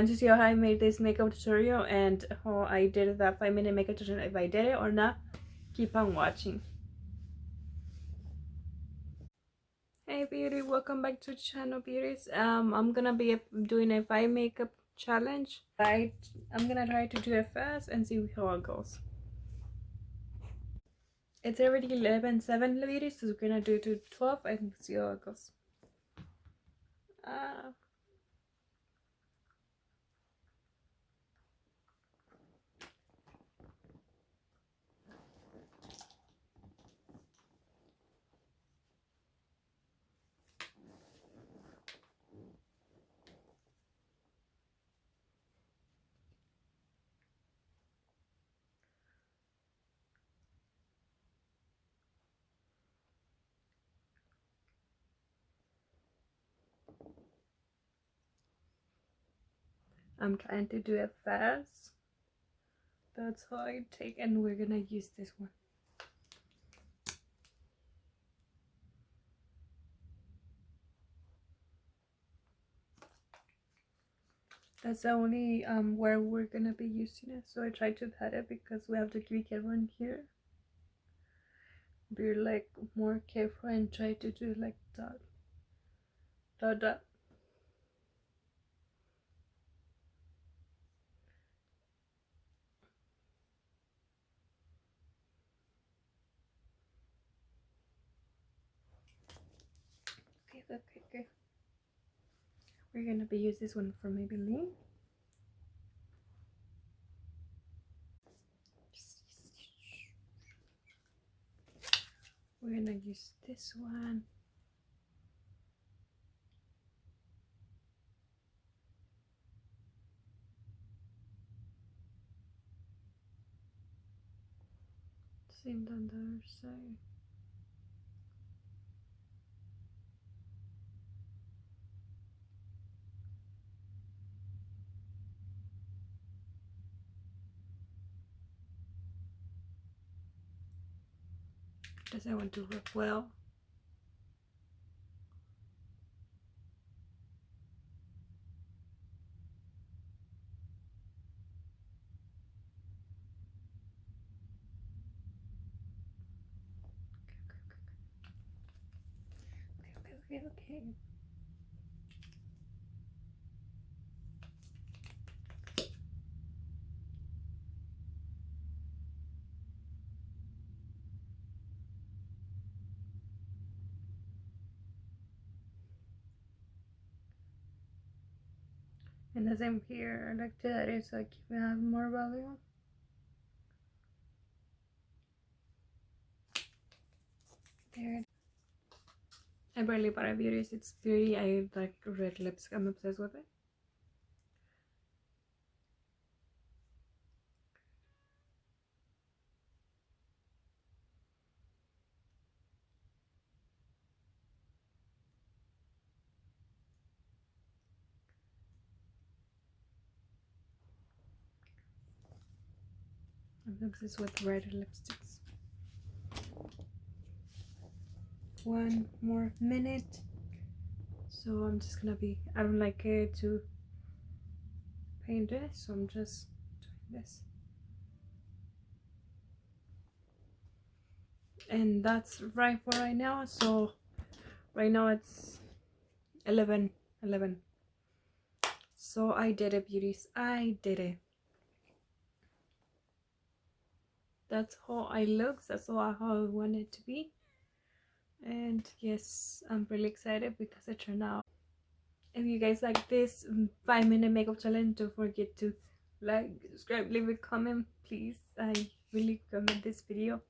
want to see how I made this makeup tutorial and how I did that 5-minute makeup tutorial, if I did it or not, keep on watching. Hey beauty, welcome back to channel Beauties. I'm gonna be doing a 5 makeup challenge. I'm gonna try to do it fast and see how it goes. It's already 11:07 beauties, so we're gonna do it to 12 and see how it goes. I'm trying to do it fast. That's how I take, and we're gonna use this one. That's the only where we're gonna be using it. So I tried to cut it because we have to be careful in here. Be like more careful and try to do like that. Dot. Okay. We're gonna be use this one for Maybelline. We're gonna use this one. Same on the other side. Does I want to work well? Okay. And the same here, I like to that is like if you have more volume. There. I barely bought a Beauties. It's Beauty. I like red lips. I'm obsessed with it. I'm obsessed with red lipsticks. 1 more minute. So I'm just gonna be, I don't like it to paint it, so I'm just doing this. And that's right for right now. So right now it's 11. So I did it, beauties. I did it. That's how I look. That's how I want it to be. And yes, I'm really excited because it turned out. If you guys like this 5-minute makeup challenge, don't forget to like, subscribe, leave a comment, please. I really recommend this video.